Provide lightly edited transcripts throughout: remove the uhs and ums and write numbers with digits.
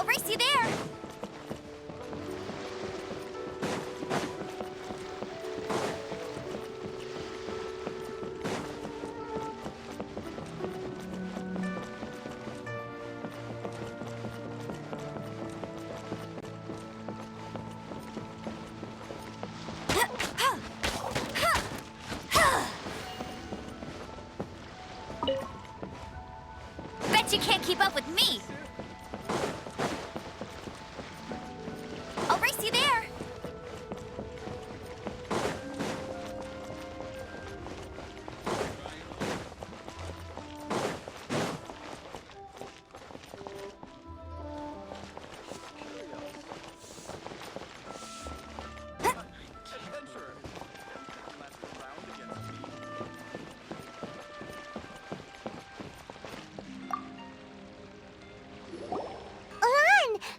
I'll race you there! Bet you can't keep up with me! I'll race you there!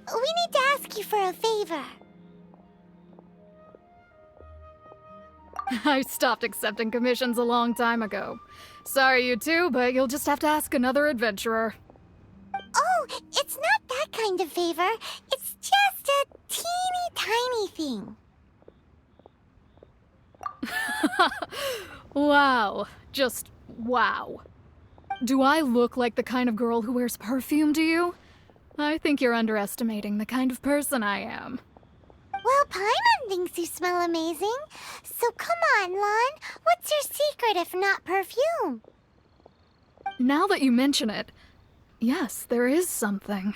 We need to ask you for a favor. I stopped accepting commissions a long time ago. Sorry, you two, but you'll just have to ask another adventurer. Oh, it's not that kind of favor. It's just a teeny tiny thing. Wow. Just wow. Do I look like the kind of girl who wears perfume to you? I think you're underestimating the kind of person I am. Well, Paimon thinks you smell amazing. So come on, Lon. What's your secret if not perfume? Now that you mention it, yes, there is something.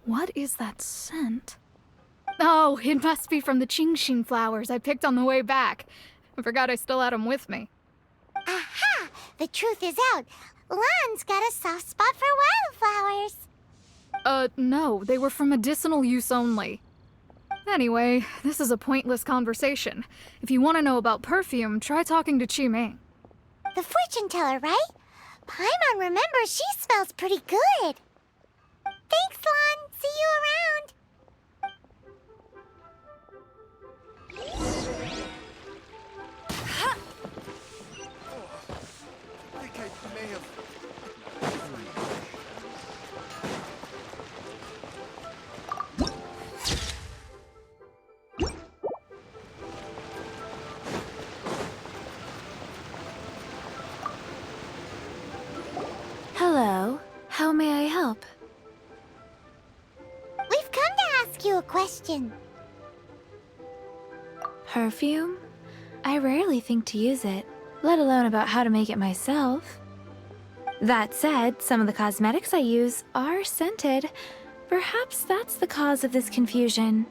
What is that scent? Oh, it must be from the Qingxin flowers I picked on the way back. I forgot I still had them with me. Aha! The truth is out. Lon's got a soft spot for wildflowers. No, they were for medicinal use only. Anyway, this is a pointless conversation. If you want to know about perfume, try talking to Qiming. The fortune teller, right? Paimon remembers she smells pretty good. Thanks, Lon. See you around. I think I may have... Hello. How may I help? We've come to ask you a question. Perfume? I rarely think to use it, let alone about how to make it myself. That said, some of the cosmetics I use are scented. Perhaps that's the cause of this confusion.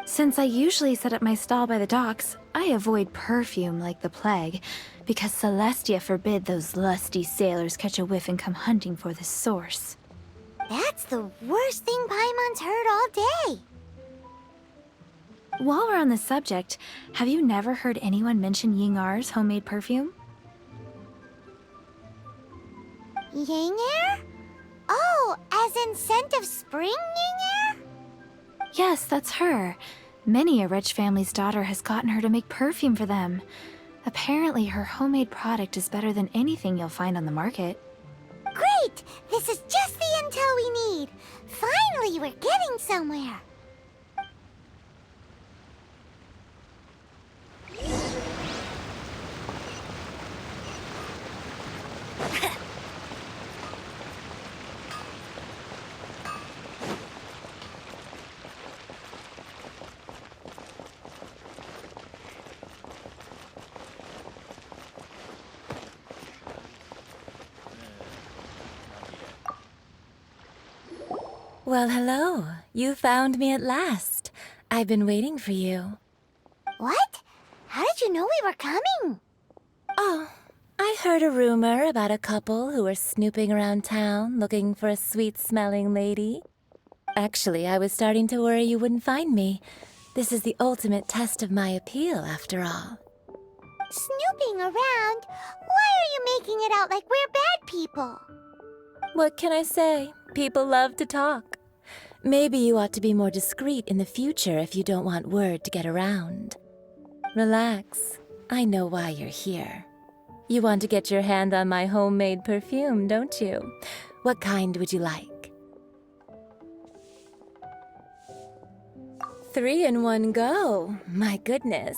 Since I usually set up my stall by the docks, I avoid perfume like the plague, because Celestia forbid those lusty sailors catch a whiff and come hunting for the source. That's the worst thing Paimon's heard all day. While we're on the subject, have you never heard anyone mention Yingar's homemade perfume? Yingar? Oh, as in scent of spring, Yingar? Yes, that's her. Many a rich family's daughter has gotten her to make perfume for them. Apparently, her homemade product is better than anything you'll find on the market. Great! This is just the intel we need. Finally, we're getting somewhere. Well, hello. You found me at last. I've been waiting for you. What? How did you know we were coming? Oh, I heard a rumor about a couple who were snooping around town looking for a sweet-smelling lady. Actually, I was starting to worry you wouldn't find me. This is the ultimate test of my appeal, after all. Snooping around? Why are you making it out like we're bad people? What can I say? People love to talk. Maybe you ought to be more discreet in the future if you don't want word to get around. Relax. I know why you're here. You want to get your hand on my homemade perfume, don't you? What kind would you like? 3 in one go. My goodness.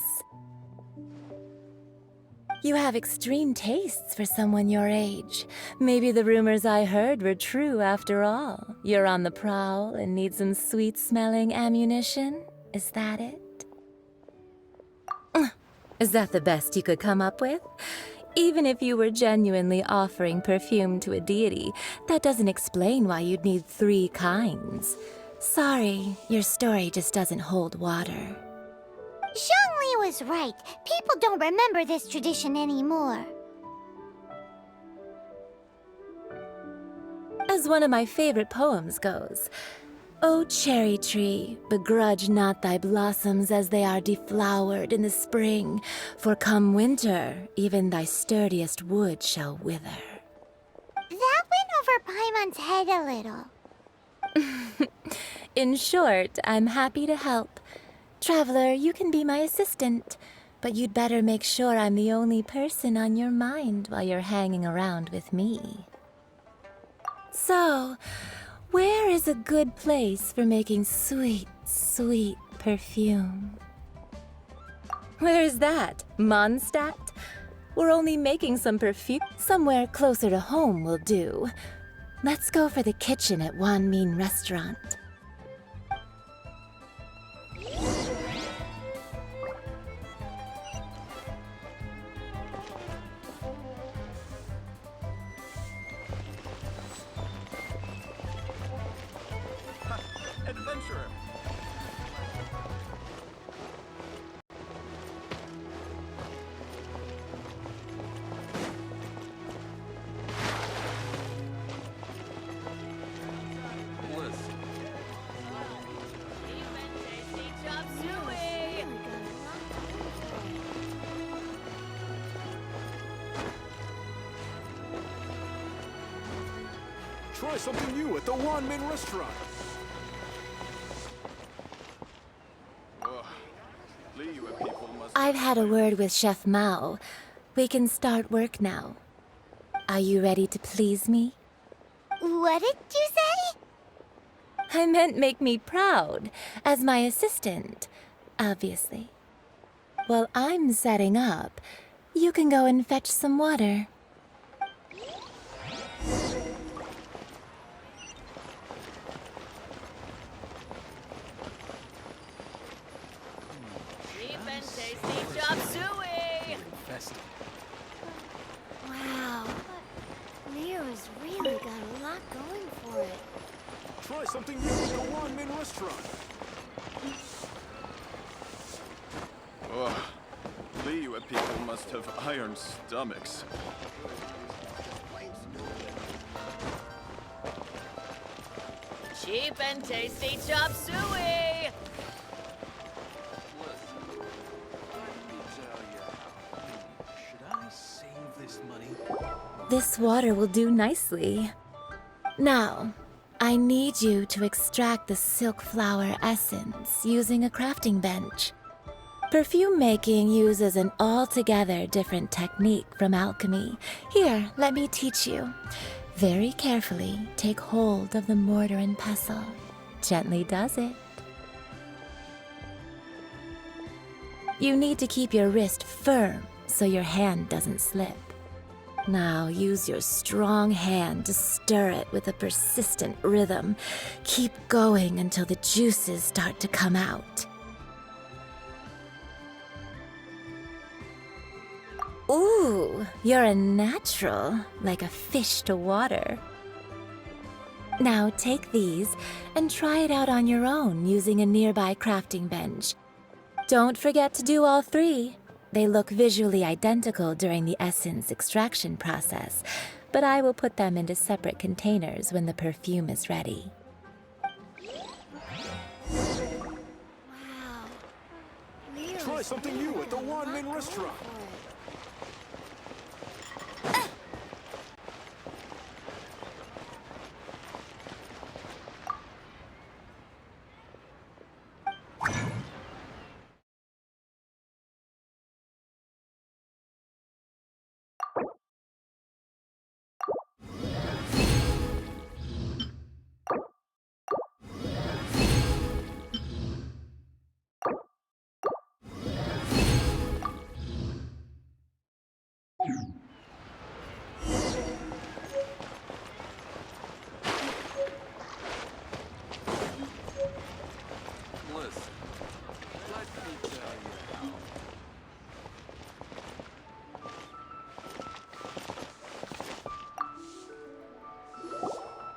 You have extreme tastes for someone your age. Maybe the rumors I heard were true after all. You're on the prowl and need some sweet-smelling ammunition? Is that it? Is that the best you could come up with? Even if you were genuinely offering perfume to a deity, that doesn't explain why you'd need 3 kinds. Sorry, your story just doesn't hold water. Zhongli was right. People don't remember this tradition anymore. As one of my favorite poems goes, "O cherry tree, begrudge not thy blossoms as they are deflowered in the spring, for come winter, even thy sturdiest wood shall wither." That went over Paimon's head a little. In short, I'm happy to help. Traveler, you can be my assistant, but you'd better make sure I'm the only person on your mind while you're hanging around with me. So, where is a good place for making sweet, sweet perfume? Where is that? Mondstadt? We're only making some perfume. Somewhere closer to home will do. Let's go for the kitchen at Wan Min Restaurant. Adventurer. Bliss. Try something new at the Wan Min Restaurant. LIYUE people must... I've had a word with Chef Mao. We can start work now. Are you ready to please me? What did you say? I meant make me proud, as my assistant, obviously. While I'm setting up, you can go and fetch some water. Wow. LIYUE's really got a lot going for it. Try something new at the Wan Min Restaurant. Ugh. LIYUE people must have iron stomachs. Cheap and tasty chop suey! Should I save this money? This water will do nicely. Now, I need you to extract the silk flower essence using a crafting bench. Perfume making uses an altogether different technique from alchemy. Here, let me teach you. Very carefully, take hold of the mortar and pestle. Gently does it. You need to keep your wrist firm so your hand doesn't slip. Now use your strong hand to stir it with a persistent rhythm. Keep going until the juices start to come out. Ooh, you're a natural, like a fish to water. Now take these and try it out on your own using a nearby crafting bench. Don't forget to do all 3. They look visually identical during the essence extraction process, but I will put them into separate containers when the perfume is ready. Wow. Try something new at the Wan Min Restaurant.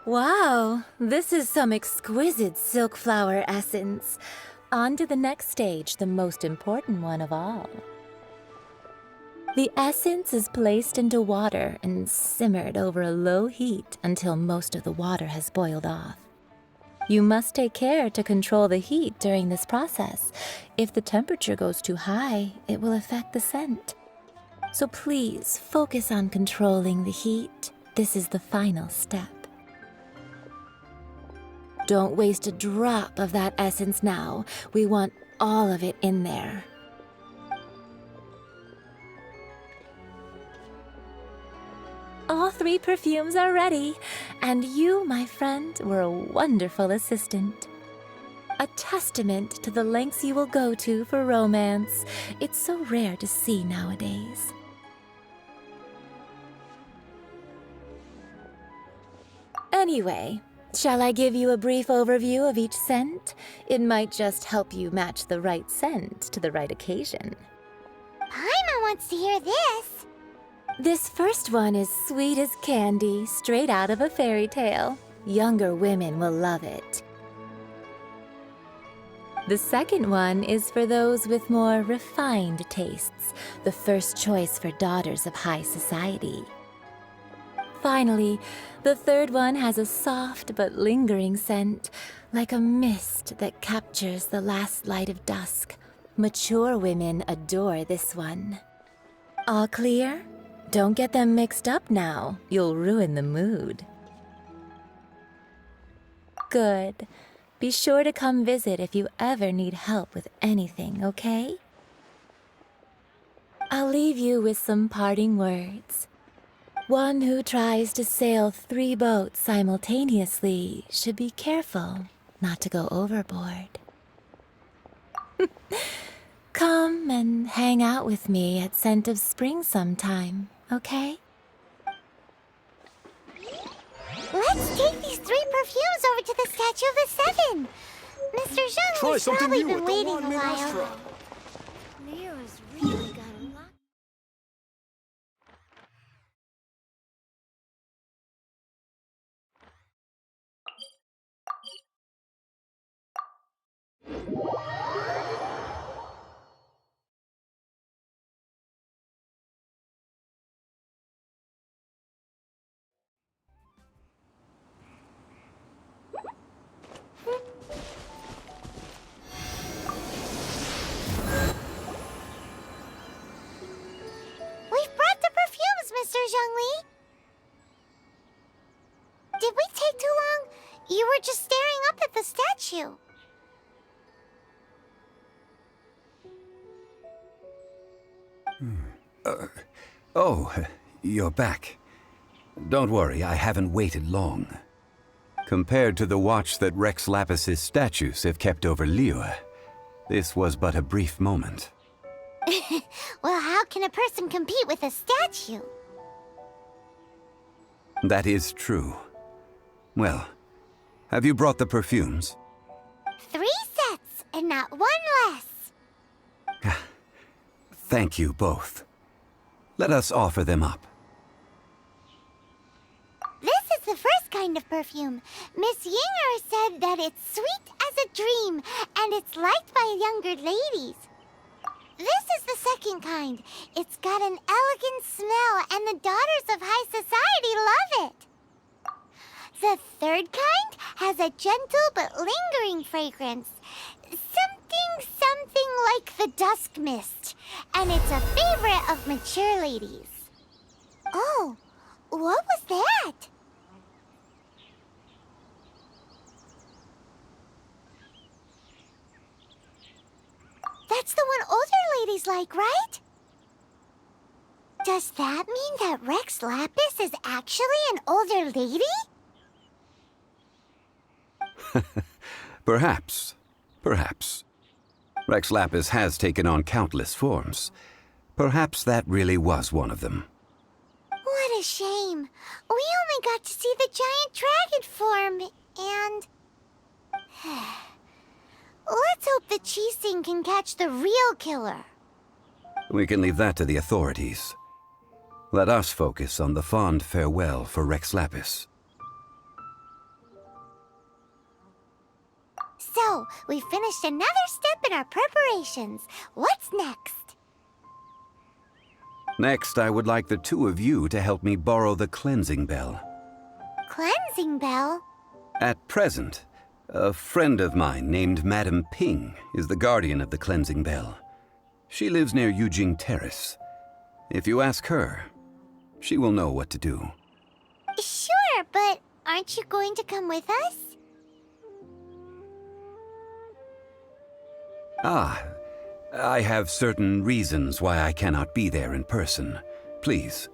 Wow, this is some exquisite silk flower essence. On to the next stage, the most important one of all. The essence is placed into water and simmered over a low heat until most of the water has boiled off. You must take care to control the heat during this process. If the temperature goes too high, it will affect the scent. So please focus on controlling the heat. This is the final step. Don't waste a drop of that essence now. We want all of it in there. All 3 perfumes are ready, and you, my friend, were a wonderful assistant. A testament to the lengths you will go to for romance. It's so rare to see nowadays. Anyway, shall I give you a brief overview of each scent? It might just help you match the right scent to the right occasion. Paimon wants to hear this. This first one is sweet as candy, straight out of a fairy tale. Younger women will love it. The second one is for those with more refined tastes, the first choice for daughters of high society. Finally, the third one has a soft but lingering scent, like a mist that captures the last light of dusk. Mature women adore this one. All clear? Don't get them mixed up now. You'll ruin the mood. Good. Be sure to come visit if you ever need help with anything, okay? I'll leave you with some parting words. One who tries to sail 3 boats simultaneously should be careful not to go overboard. Come and hang out with me at Scent of Spring sometime, okay? Let's take these 3 perfumes over to the Statue of the Seven. Mr. Zhang Try has something probably new been at the waiting a one-min while. restaurant. Leo's really got a lot. We've brought the perfumes, Mr. Zhongli. Did we take too long? You were just staring up at the statue. Oh, you're back. Don't worry, I haven't waited long. Compared to the watch that Rex Lapis's statues have kept over LIYUE, this was but a brief moment. Well, how can a person compete with a statue? That is true. Well, have you brought the perfumes? 3 sets, and not 1 less. Thank you both. Let us offer them up. This is the first kind of perfume. Miss Yinger said that it's sweet as a dream, and it's liked by younger ladies. This is the second kind. It's got an elegant smell, and the daughters of high society love it. The third kind has a gentle but lingering fragrance. Something like the dusk mist. And it's a favorite of mature ladies. Oh, what was that? That's the one older ladies like, right? Does that mean that Rex Lapis is actually an older lady? Perhaps. Perhaps. Rex Lapis has taken on countless forms. Perhaps that really was one of them. What a shame. We only got to see the giant dragon form, and... Let's hope the Qixing can catch the real killer. We can leave that to the authorities. Let us focus on the fond farewell for Rex Lapis. So, we finished another step in our preparations. What's next? Next, I would like the two of you to help me borrow the cleansing bell. Cleansing bell? At present, a friend of mine named Madame Ping is the guardian of the cleansing bell. She lives near Yujing Terrace. If you ask her, she will know what to do. Sure, but aren't you going to come with us? Ah, I have certain reasons why I cannot be there in person. Please,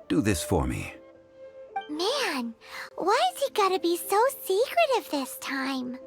do this for me. Man, why's he gotta be so secretive this time?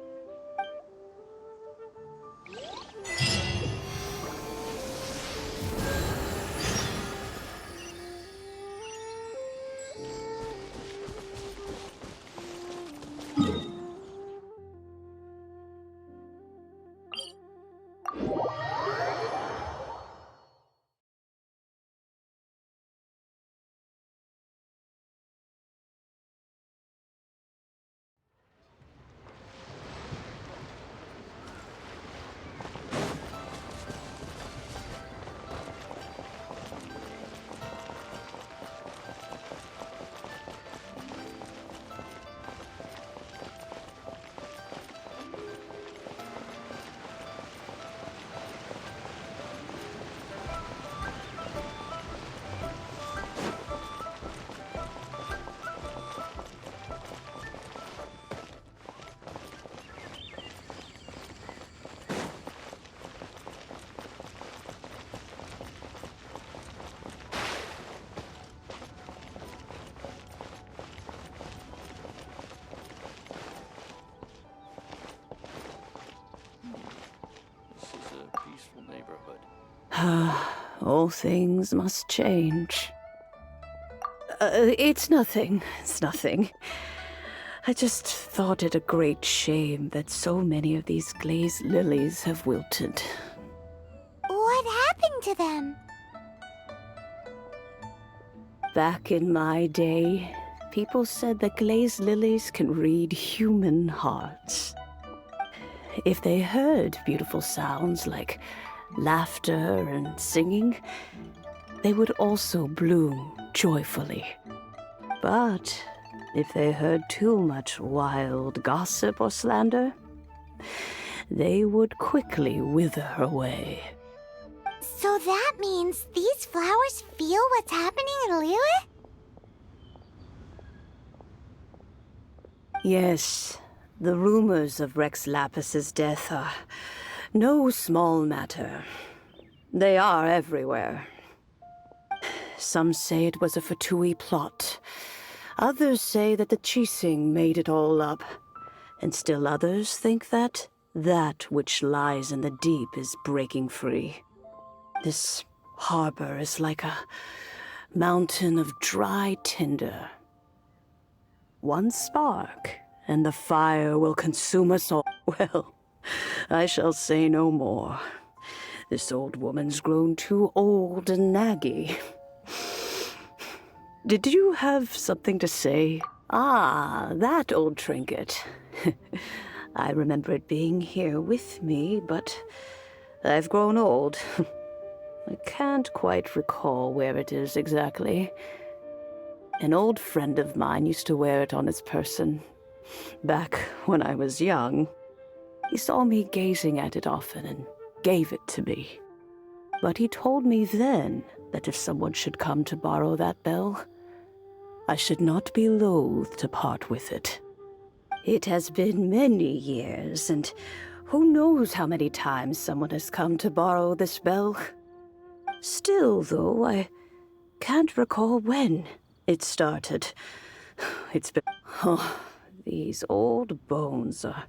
All things must change. It's nothing. It's nothing. I just thought it a great shame that so many of these glazed lilies have wilted. What happened to them? Back in my day, people said that glazed lilies can read human hearts. If they heard beautiful sounds like laughter and singing, they would also bloom joyfully. But if they heard too much wild gossip or slander, they would quickly wither away. So that means these flowers feel what's happening in LIYUE? Yes, the rumors of Rex Lapis's death are no small matter. They are everywhere. Some say it was a Fatui plot. Others say that the Qixing made it all up. And still others think that which lies in the deep is breaking free. This harbor is like a mountain of dry tinder. One spark, and the fire will consume us all. Well, I shall say no more. This old woman's grown too old and naggy. Did you have something to say? Ah, that old trinket. I remember it being here with me, but I've grown old. I can't quite recall where it is exactly. An old friend of mine used to wear it on his person, back when I was young. He saw me gazing at it often and gave it to me. But he told me then that if someone should come to borrow that bell, I should not be loath to part with it. It has been many years, and who knows how many times someone has come to borrow this bell. Still, though, I can't recall when it started. It's been... Oh, these old bones are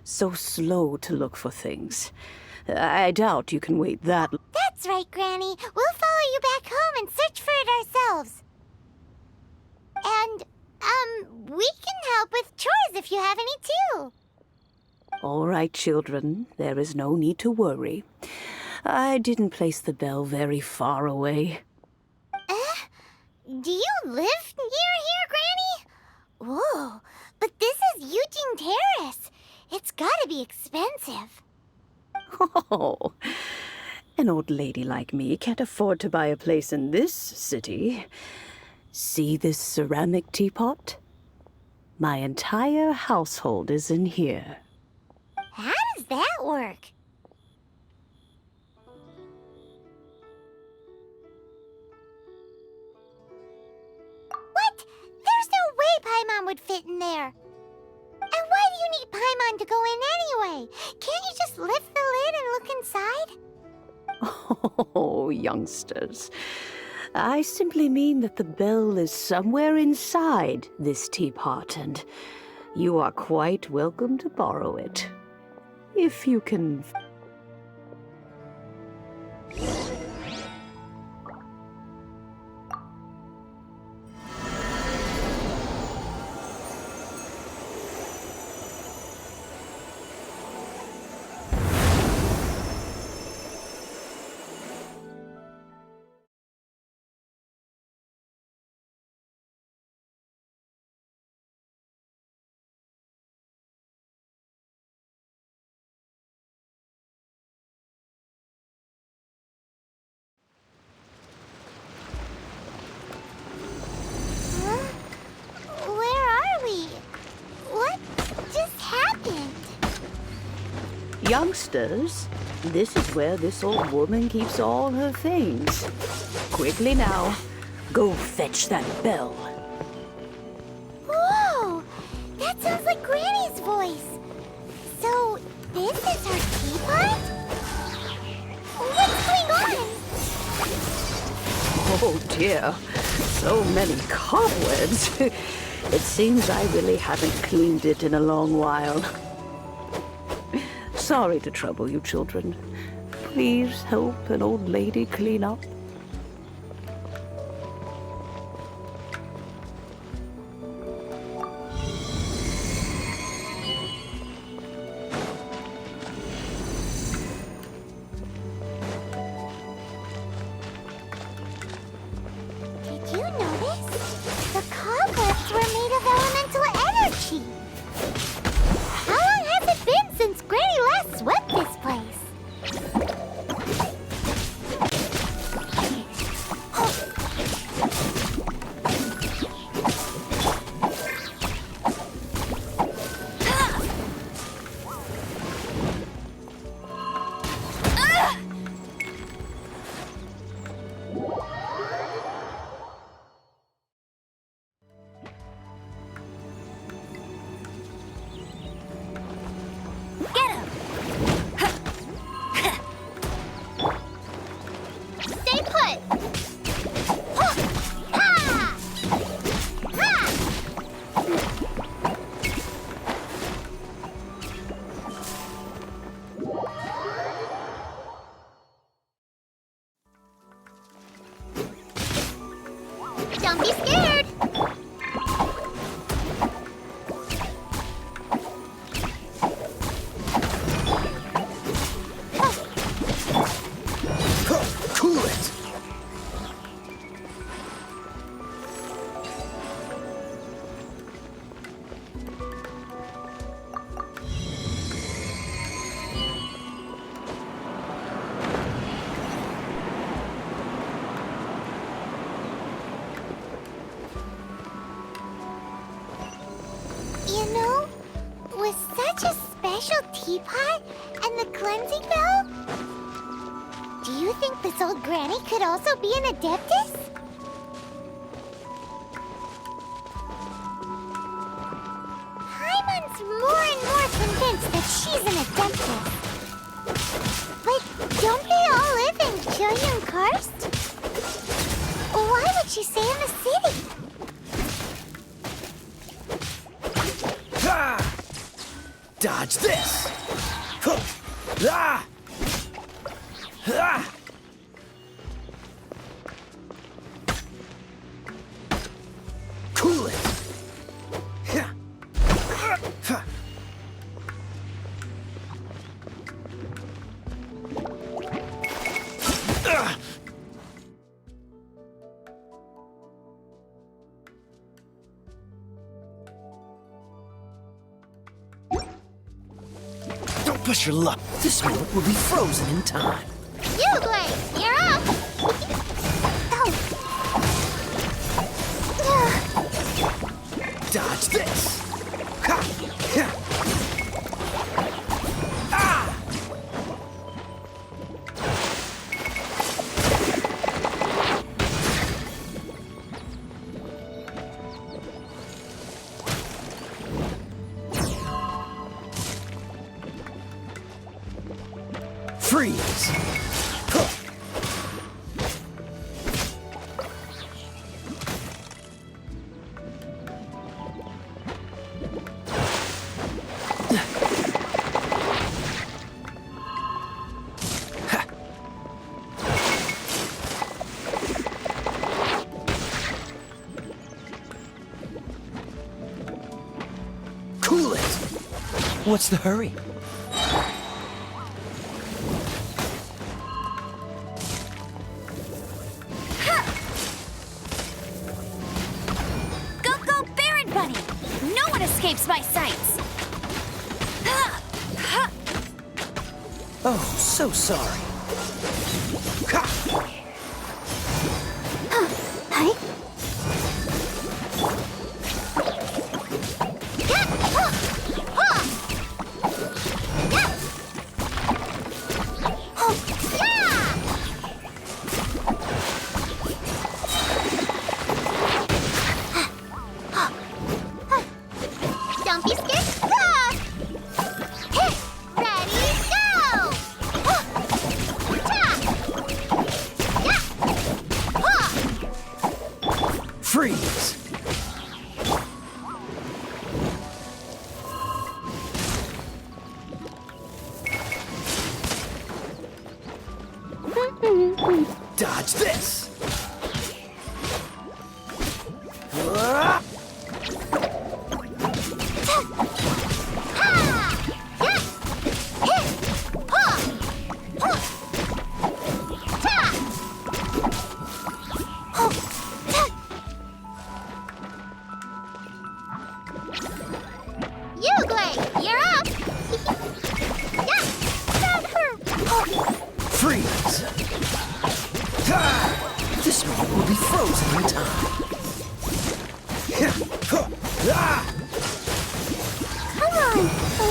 so slow to look for things. I doubt you can wait that... That's right, Granny. We'll follow you back home and search for it ourselves. And, we can help with chores if you have any too. All right, children. There is no need to worry. I didn't place the bell very far away. Do you live near here, Granny? Whoa, but this is Yujing Terrace. It's gotta gotta be expensive. Oh, an old lady like me can't afford to buy a place in this city. See this ceramic teapot? My entire household is in here. How does that work? What? There's no way Paimon would fit in there. And why do you need Paimon to go in anyway? Can't you just lift the lid and look inside? Oh, youngsters. I simply mean that the bell is somewhere inside this teapot, and you are quite welcome to borrow it. If you can... Huh? Where are we? What just happened? Youngsters, this is where this old woman keeps all her things. Quickly now, go fetch that bell. Whoa! That sounds like Granny's voice. So, this is her teapot? What's going on? Oh dear, so many cobwebs. It seems I really haven't cleaned it in a long while. Sorry to trouble you, children. Please help an old lady clean up. Did you notice? The cobwebs were made of elemental energy. How long has it been since Granny last swept this place? Stay put! Ha! Ha! Don't be scared! Cool it! You know, with such a special teapot and the cleansing bell, do you think this old granny could also be an adeptus? Paimon's more and more convinced that she's an adeptus. But don't they all live in QIQI and Karst? Why would she stay in the city? Ha! Dodge this! Huh! Ah! Ah! Cool it! Yeah. Huh. Ah! Push your luck. This moment will be frozen in time. LIYUE, you're up! Dodge this. Ha! Ha! Ah! Freeze! Huh. Ha. Cool it! What's the hurry? Escapes my sights. Oh, so sorry. Ha! Hi. Don't be scared. Hit! Ready, go! Freeze! Dodge this! LIYUE, you're up! Freeze! This moment will be frozen in time. Come on,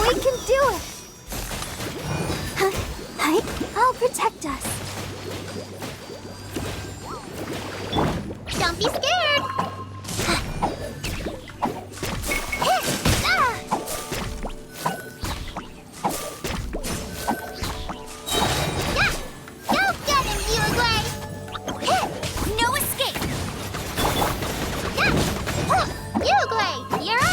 we can do it! Hi, I'll protect us. Don't be scared! Go get him, LIYUE! No escape! LIYUE, you're up!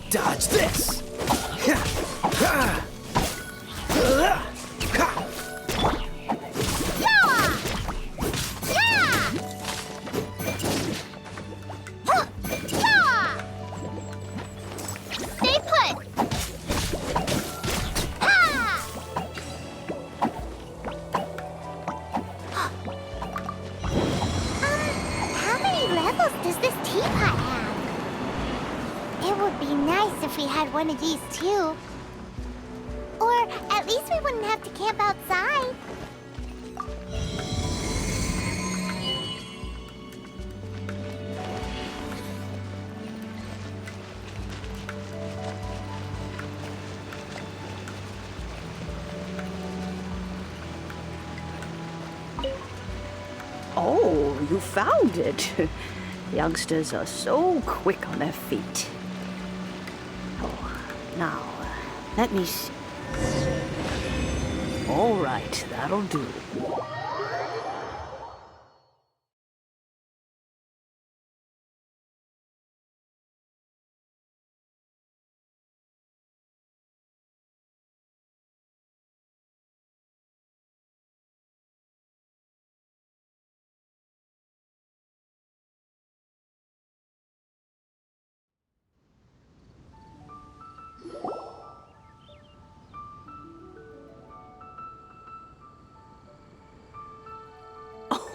Dodge this! Stay put! How many levels does this teapot have? It would be nice if we had one of these too. Or at least we wouldn't have to camp outside. Oh, you found it. Youngsters are so quick on their feet. Oh, now, let me see. All right, that'll do.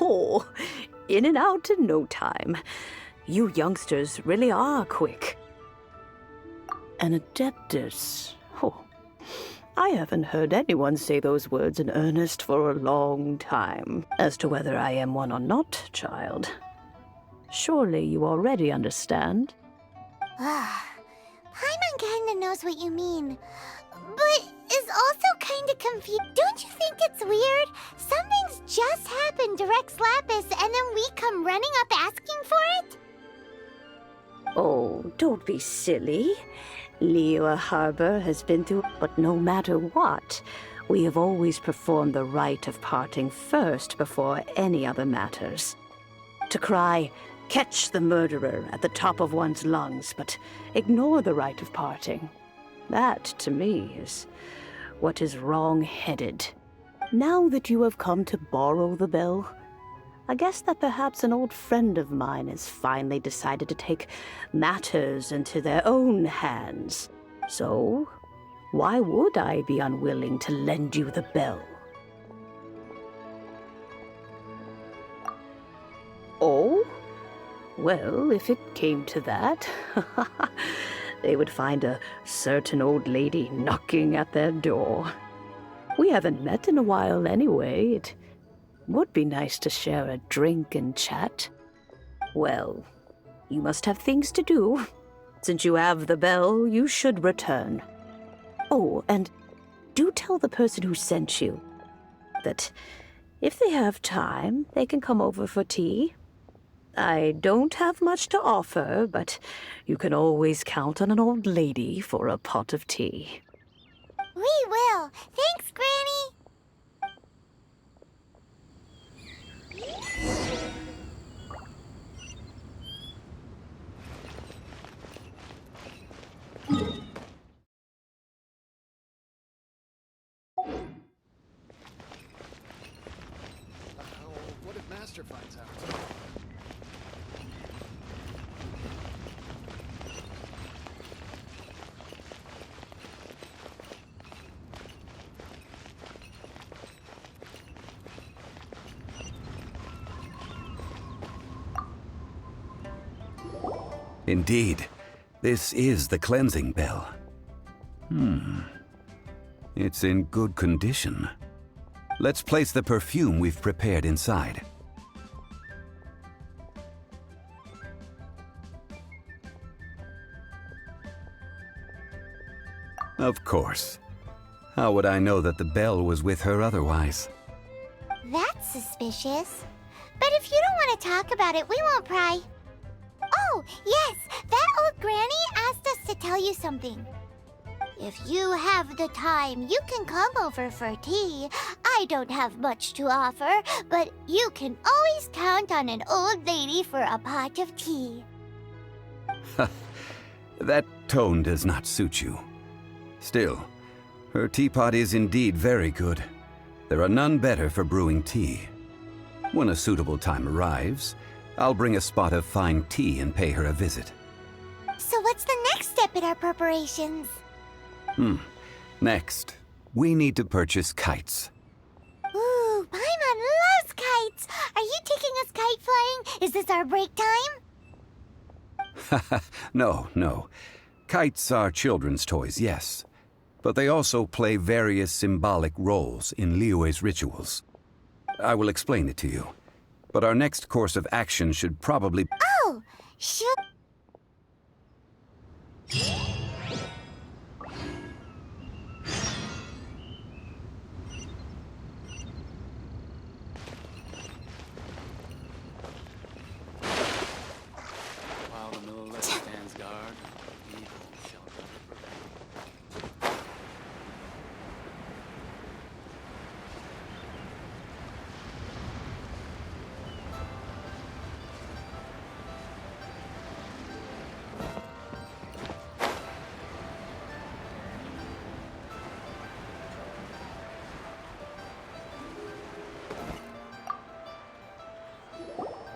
Oh, in and out in no time. You youngsters really are quick. An adeptus. Oh, I haven't heard anyone say those words in earnest for a long time. As to whether I am one or not, child, surely you already understand. Paimon kinda knows what you mean, but is also kinda confused. Don't you think it's weird? Something's just happened to Rex Lapis and then we come running up asking for it? Oh, don't be silly. LIYUE Harbor has been through, but no matter what, we have always performed the rite of parting first before any other matters. To cry, "Catch the murderer," at the top of one's lungs, but ignore the rite of parting. That, to me, is what is wrong-headed. Now that you have come to borrow the bell, I guess that perhaps an old friend of mine has finally decided to take matters into their own hands. So, why would I be unwilling to lend you the bell? Oh? Well, if it came to that, they would find a certain old lady knocking at their door. We haven't met in a while anyway. It would be nice to share a drink and chat. Well, you must have things to do. Since you have the bell, you should return. Oh, and do tell the person who sent you that if they have time, they can come over for tea. I don't have much to offer, but you can always count on an old lady for a pot of tea. We will. Thanks, Granny. What if Master finds out? Indeed, this is the cleansing bell. It's in good condition. Let's place the perfume we've prepared inside. Of course. How would I know that the bell was with her otherwise? That's suspicious. But if you don't want to talk about it, we won't pry. Oh, yes, that old granny asked us to tell you something. If you have the time, you can come over for tea. I don't have much to offer, but you can always count on an old lady for a pot of tea. That tone does not suit you. Still, her teapot is indeed very good. There are none better for brewing tea. When a suitable time arrives, I'll bring a spot of fine tea and pay her a visit. So what's the next step in our preparations? Next, we need to purchase kites. Ooh, Paimon loves kites! Are you taking us kite flying? Is this our break time? No. Kites are children's toys, yes. But they also play various symbolic roles in LIYUE's rituals. I will explain it to you. But our next course of action should probably... Oh, should... While the Millet stands guard, evil shall never prevail.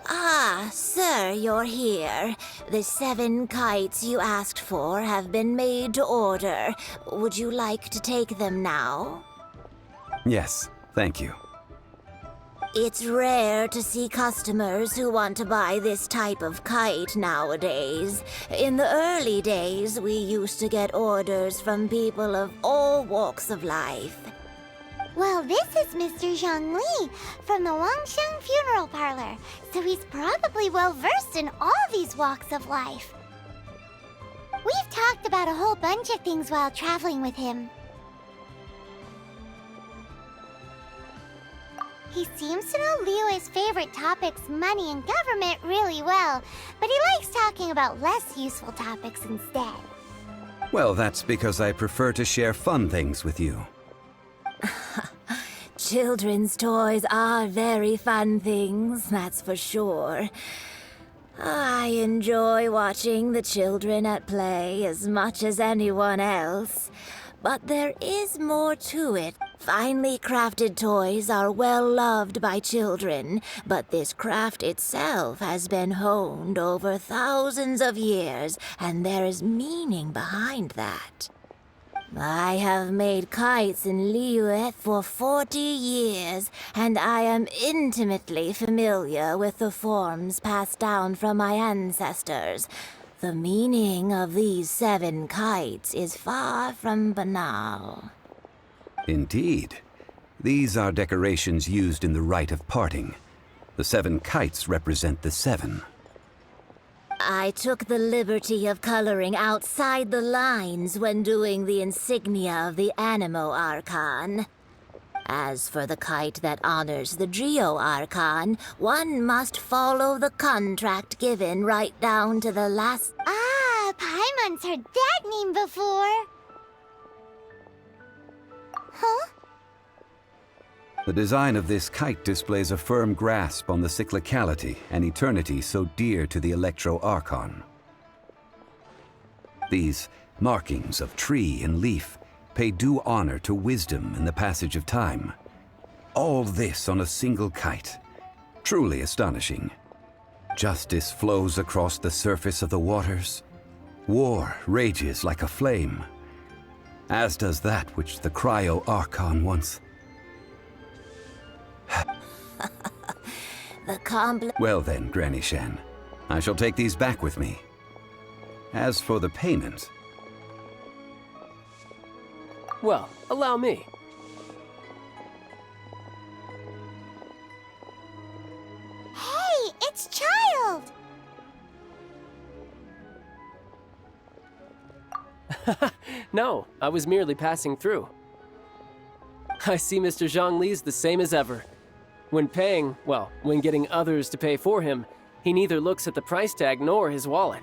Ah, sir, you're here. The 7 kites you asked for have been made to order. Would you like to take them now? Yes, thank you. It's rare to see customers who want to buy this type of kite nowadays. In the early days, we used to get orders from people of all walks of life. Well, this is Mr. Zhongli from the Wangsheng Funeral Parlor, so he's probably well-versed in all these walks of life. We've talked about a whole bunch of things while traveling with him. He seems to know LIYUE's favorite topics, money and government, really well, but he likes talking about less useful topics instead. Well, that's because I prefer to share fun things with you. Children's toys are very fun things, that's for sure. I enjoy watching the children at play as much as anyone else. But there is more to it. Finely crafted toys are well loved by children, but this craft itself has been honed over thousands of years, and there is meaning behind that. I have made kites in LIYUE for 40 years, and I am intimately familiar with the forms passed down from my ancestors. The meaning of these 7 kites is far from banal. Indeed. These are decorations used in the rite of parting. The 7 kites represent the 7. I took the liberty of coloring outside the lines when doing the insignia of the Animo Archon. As for the kite that honors the Geo Archon, one must follow the contract given right down to the last... Ah, Paimon's heard that name before. Huh? The design of this kite displays a firm grasp on the cyclicality and eternity so dear to the Electro Archon. These markings of tree and leaf pay due honor to wisdom and the passage of time. All this on a single kite. Truly astonishing. Justice flows across the surface of the waters. War rages like a flame. As does that which the Cryo Archon once... Well then, Granny Shan, I shall take these back with me. As for the payment... Well, allow me. Hey, it's Child! No, I was merely passing through. I see Mr. Zhongli's the same as ever. When paying, well, when getting others to pay for him, he neither looks at the price tag nor his wallet.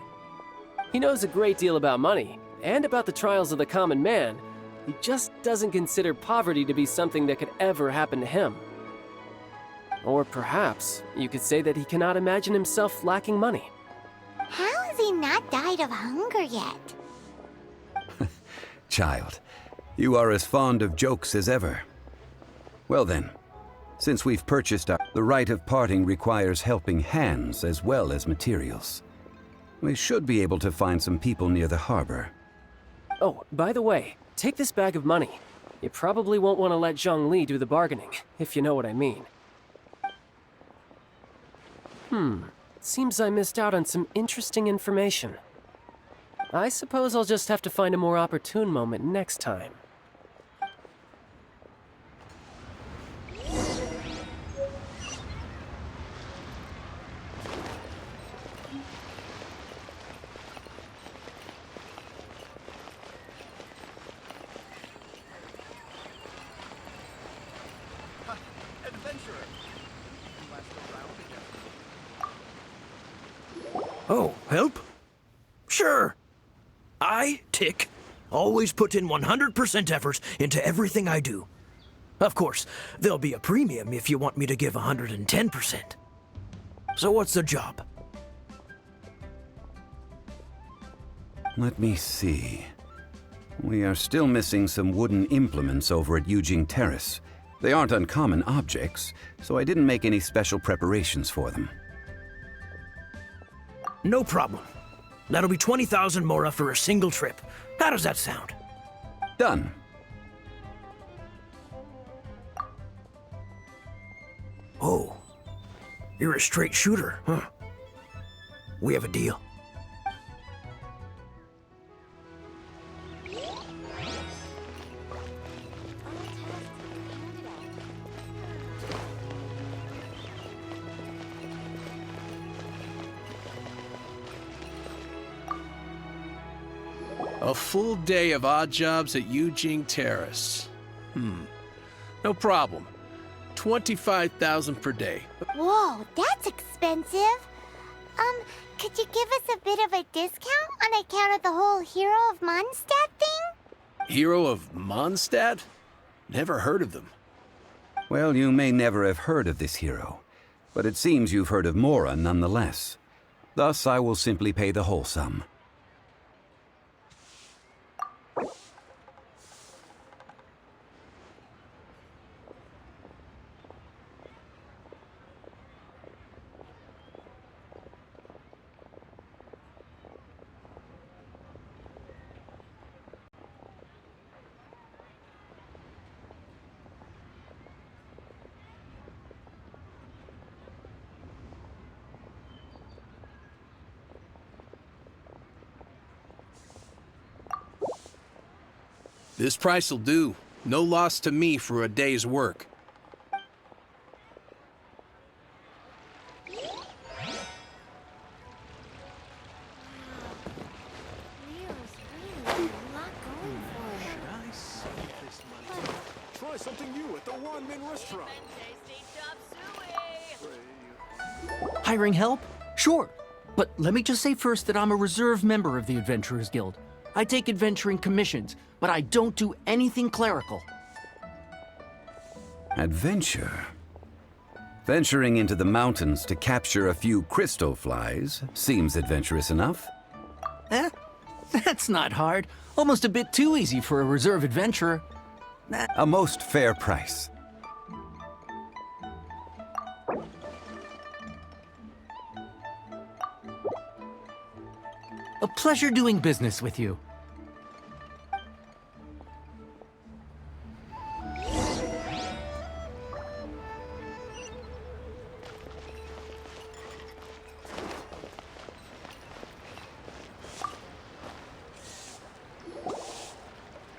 He knows a great deal about money, and about the trials of the common man. He just doesn't consider poverty to be something that could ever happen to him. Or perhaps you could say that he cannot imagine himself lacking money. How has he not died of hunger yet? Child, you are as fond of jokes as ever. Well then, since we've purchased the rite of parting requires helping hands as well as materials. We should be able to find some people near the harbor. Oh, by the way, take this bag of money. You probably won't want to let Zhongli do the bargaining, if you know what I mean. Seems I missed out on some interesting information. I suppose I'll just have to find a more opportune moment next time. Oh, help? Sure. I, Tick, always put in 100% effort into everything I do. Of course, there'll be a premium if you want me to give 110%. So what's the job? Let me see. We are still missing some wooden implements over at Yujing Terrace. They aren't uncommon objects, so I didn't make any special preparations for them. No problem. That'll be 20,000 mora for a single trip. How does that sound? Done. Oh, you're a straight shooter, huh? We have a deal. A full day of odd jobs at Eugene Terrace. No problem. 25,000 per day. Whoa, that's expensive. Could you give us a bit of a discount on account of the whole Hero of Mondstadt thing? Hero of Mondstadt? Never heard of them. Well, you may never have heard of this hero, but it seems you've heard of Mora nonetheless. Thus, I will simply pay the whole sum. This price'll do. No loss to me for a day's work. Leo's really got a lot going for him. Nice. Try something new at the One-Man Restaurant. Hiring help? Sure. But let me just say first that I'm a reserve member of the Adventurers Guild. I take adventuring commissions, but I don't do anything clerical. Adventure? Venturing into the mountains to capture a few crystal flies seems adventurous enough. That's not hard. Almost a bit too easy for a reserve adventurer. A most fair price. A pleasure doing business with you.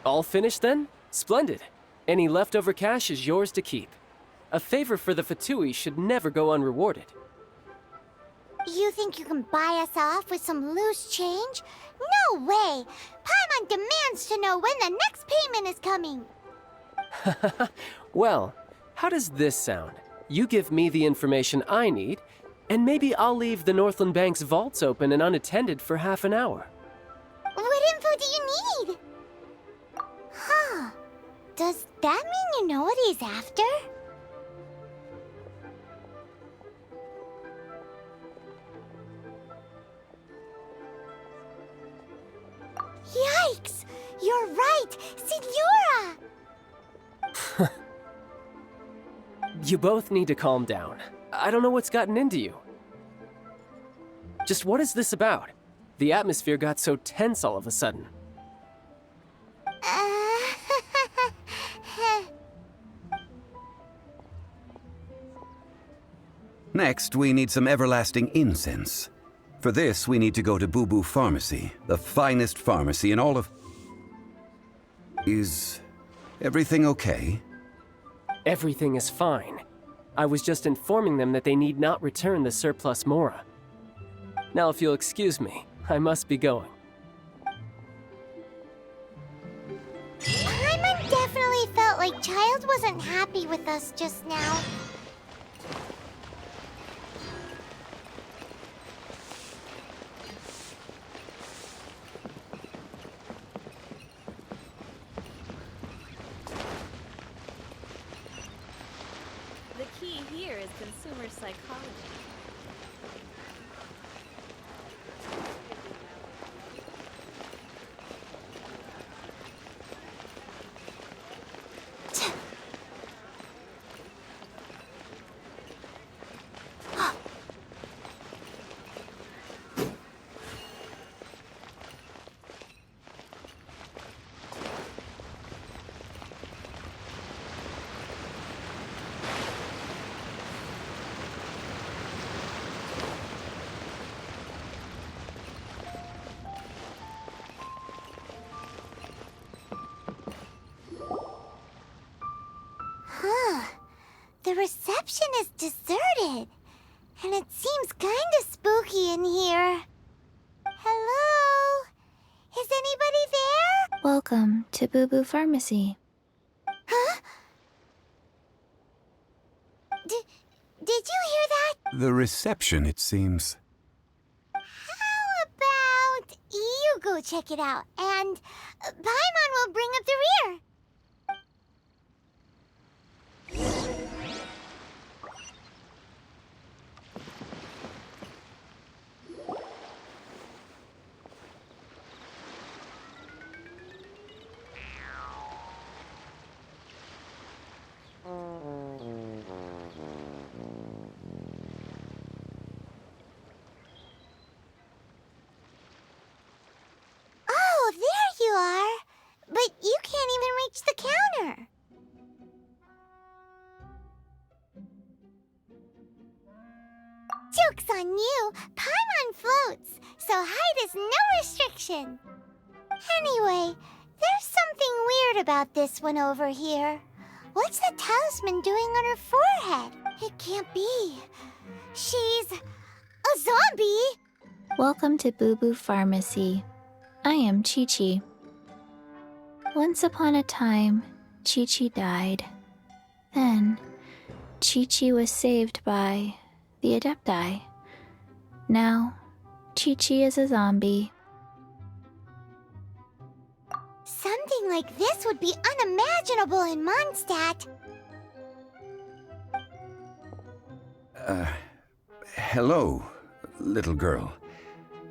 All finished then? Splendid. Any leftover cash is yours to keep. A favor for the Fatui should never go unrewarded. You think you can buy us off with some loose change? No way! Paimon demands to know when the next payment is coming! Well, how does this sound? You give me the information I need, and maybe I'll leave the Northland Bank's vaults open and unattended for half an hour. What info do you need? Huh. Does that mean you know what he's after? Yikes! You're right! Signora! You both need to calm down. I don't know what's gotten into you. Just what is this about? The atmosphere got so tense all of a sudden. Next, we need some everlasting incense. For this, we need to go to Boo Boo Pharmacy, the finest pharmacy in all of... Is everything okay? Everything is fine. I was just informing them that they need not return the surplus Mora. Now, if you'll excuse me, I must be going. Paimon definitely felt like Child wasn't happy with us just now. The key here is consumer psychology. The reception is deserted. And it seems kinda spooky in here. Hello? Is anybody there? Welcome to Boo Boo Pharmacy. Huh? Did you hear that? The reception, it seems. How about you go check it out, and Paimon will bring up the rear. Oh, there you are. But you can't even reach the counter. Joke's on you. Paimon floats, so height is no restriction. Anyway, there's something weird about this one over here. What's the talisman doing on her forehead? It can't be. She's a zombie. Welcome to Boo Boo Pharmacy. I am QIQI. Once upon a time, QIQI died. Then, QIQI was saved by the Adepti. Now, QIQI is a zombie. Something like this would be unimaginable in Mondstadt. Hello, little girl.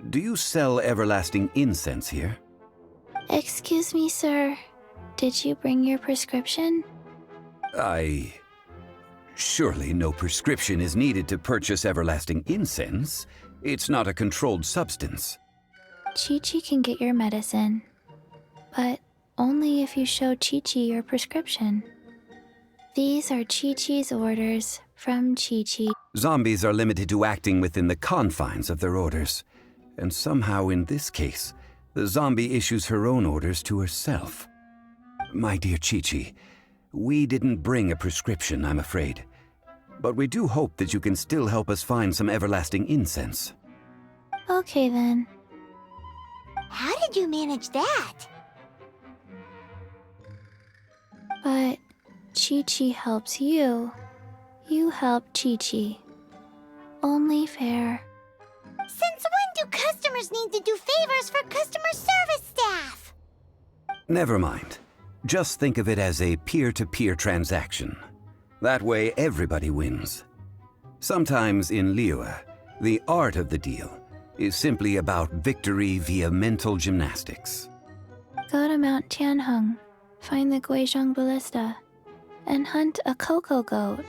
Do you sell everlasting incense here? Excuse me, sir. Did you bring your prescription? Surely no prescription is needed to purchase everlasting incense. It's not a controlled substance. QIQI can get your medicine, but only if you show QIQI your prescription. These are QIQI's orders from QIQI. Zombies are limited to acting within the confines of their orders. And somehow in this case, the zombie issues her own orders to herself. My dear QIQI, we didn't bring a prescription, I'm afraid. But we do hope that you can still help us find some everlasting incense. Okay then. How did you manage that? But QIQI helps you. You help QIQI. Only fair. Since when do customers need to do favors for customer service staff? Never mind. Just think of it as a peer-to-peer transaction. That way everybody wins. Sometimes in LIYUE, the art of the deal is simply about victory via mental gymnastics. Go to Mount Tianheng, find the Guizhong Ballista, and hunt a cocoa goat.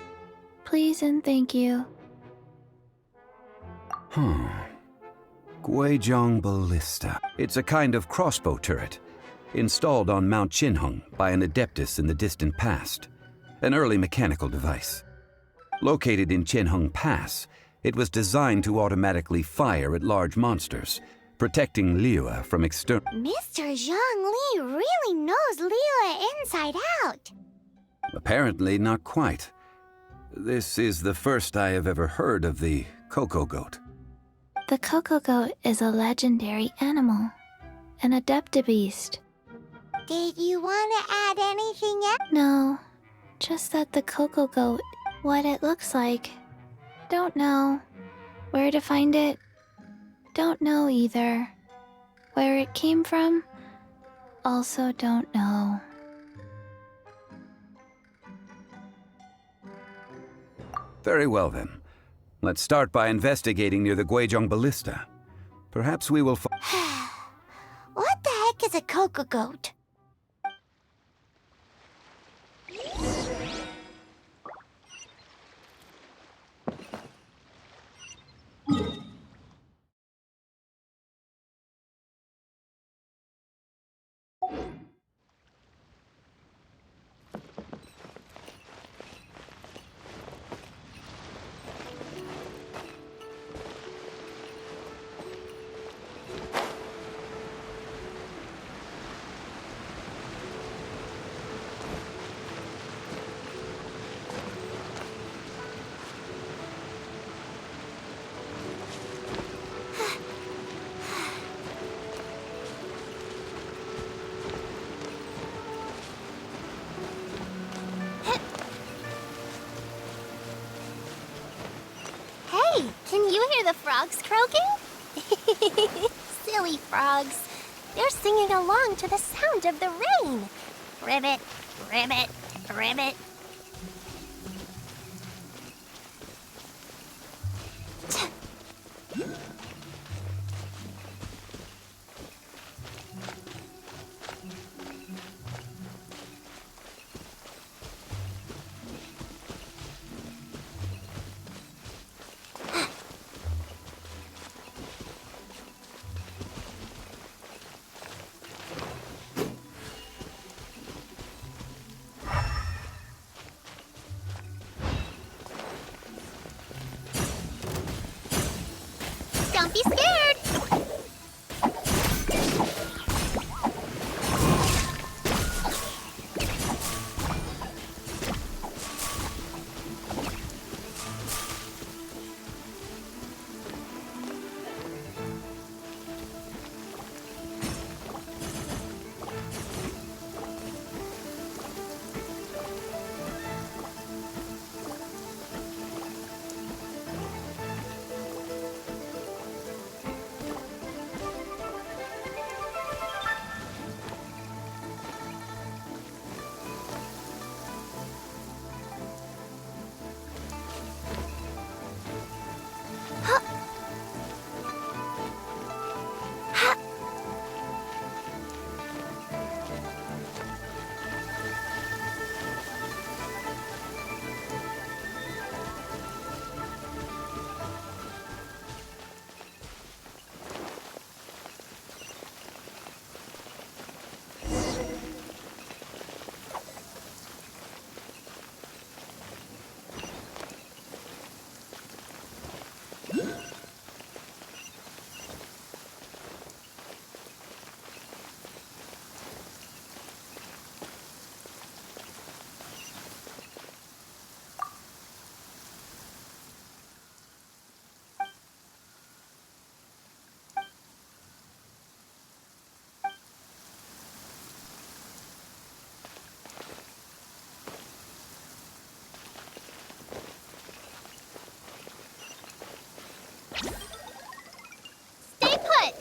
Please and thank you. Guizhong Ballista. It's a kind of crossbow turret, installed on Mount Tianheng by an adeptus in the distant past. An early mechanical device. Located in Tianheng Pass, it was designed to automatically fire at large monsters, protecting LIYUE from external... Mr. Zhang Li really knows LIYUE inside out. Apparently not quite. This is the first I have ever heard of the cocoa goat. The cocoa goat is a legendary animal, an adeptabeast. Did you want to add anything else? No, just that the cocoa goat, what it looks like. Don't know. Where to find it? Don't know either. Where it came from? Also don't know. Very well then. Let's start by investigating near the Guizhong Ballista. Perhaps we will What the heck is a cocoa goat? Can you hear the frogs croaking? Silly frogs. They're singing along to the sound of the rain. Ribbit, ribbit, ribbit. Don't be scared! Stay put!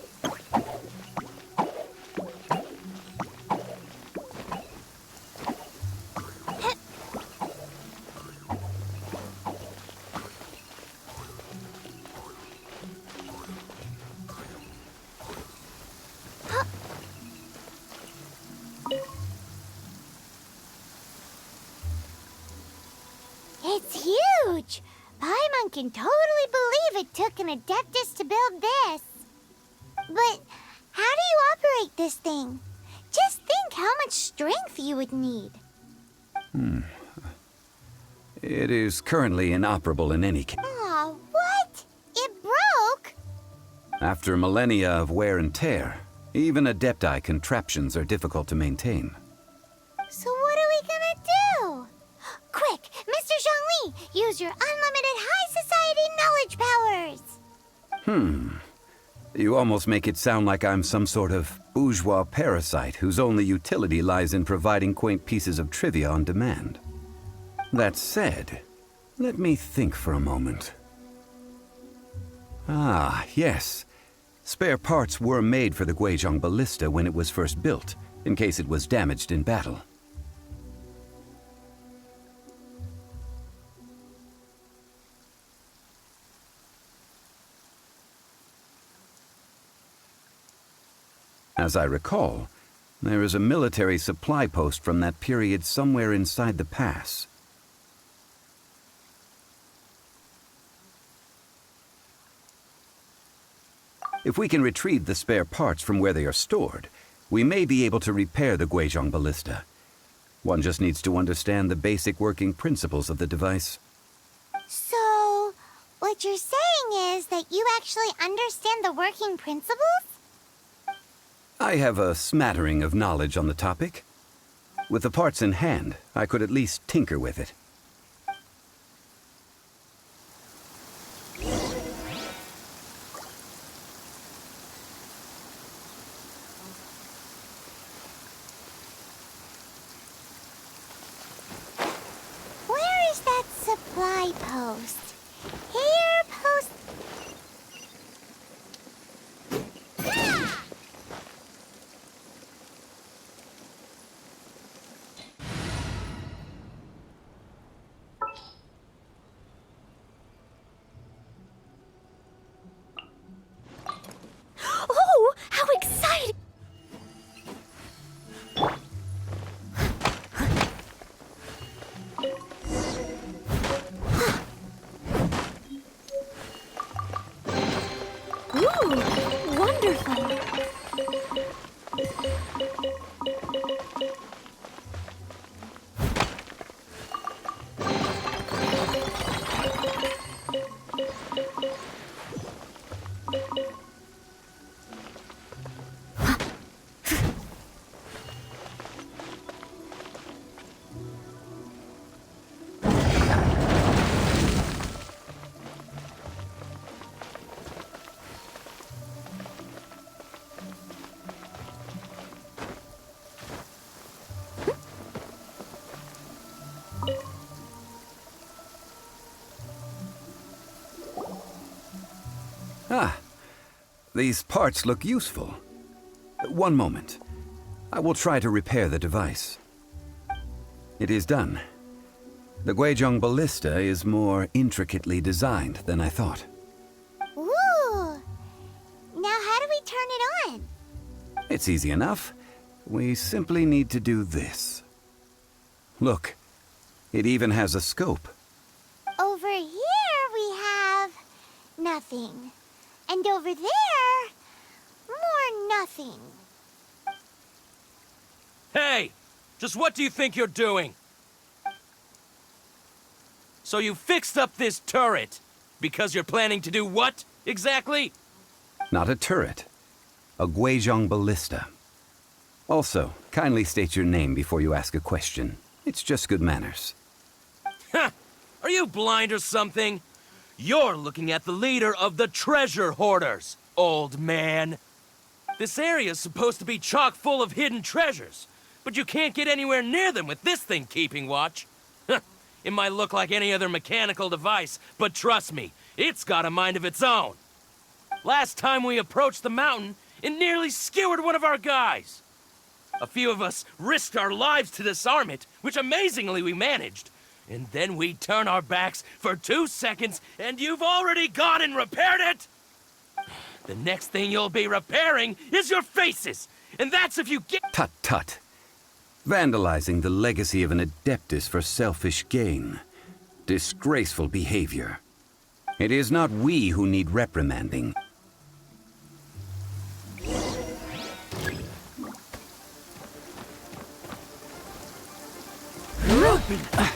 It's huge! Paimon can totally believe it took an Adeptus to build this. But how do you operate this thing? Just think how much strength you would need. It is currently inoperable in any case. Aw, what? It broke? After millennia of wear and tear, even Adepti contraptions are difficult to maintain. So what are we gonna do? Quick, Mr. Zhongli, use your unlimited high society knowledge powers! You almost make it sound like I'm some sort of bourgeois parasite whose only utility lies in providing quaint pieces of trivia on demand. That said, let me think for a moment. Ah, yes. Spare parts were made for the Guizhong ballista when it was first built, in case it was damaged in battle. As I recall, there is a military supply post from that period somewhere inside the pass. If we can retrieve the spare parts from where they are stored, we may be able to repair the Guizhong ballista. One just needs to understand the basic working principles of the device. So, what you're saying is that you actually understand the working principles? I have a smattering of knowledge on the topic. With the parts in hand, I could at least tinker with it. Where is that supply post? Here, post These parts look useful. One moment. I will try to repair the device. It is done. The Guizhong ballista is more intricately designed than I thought. Ooh! Now how do we turn it on? It's easy enough. We simply need to do this. Look, it even has a scope. Over here we have nothing. And over there, more nothing. Hey! Just what do you think you're doing? So you fixed up this turret because you're planning to do what, exactly? Not a turret. A Guizhong ballista. Also, kindly state your name before you ask a question. It's just good manners. Ha! Are you blind or something? You're looking at the leader of the treasure hoarders, old man. This area's supposed to be chock full of hidden treasures, but you can't get anywhere near them with this thing keeping watch. It might look like any other mechanical device, but trust me, it's got a mind of its own. Last time we approached the mountain, it nearly skewered one of our guys. A few of us risked our lives to disarm it, which amazingly we managed. And then we turn our backs for 2 seconds, and you've already gone and repaired it! The next thing you'll be repairing is your faces! And that's if you get— Tut tut. Vandalizing the legacy of an adeptus for selfish gain. Disgraceful behavior. It is not we who need reprimanding.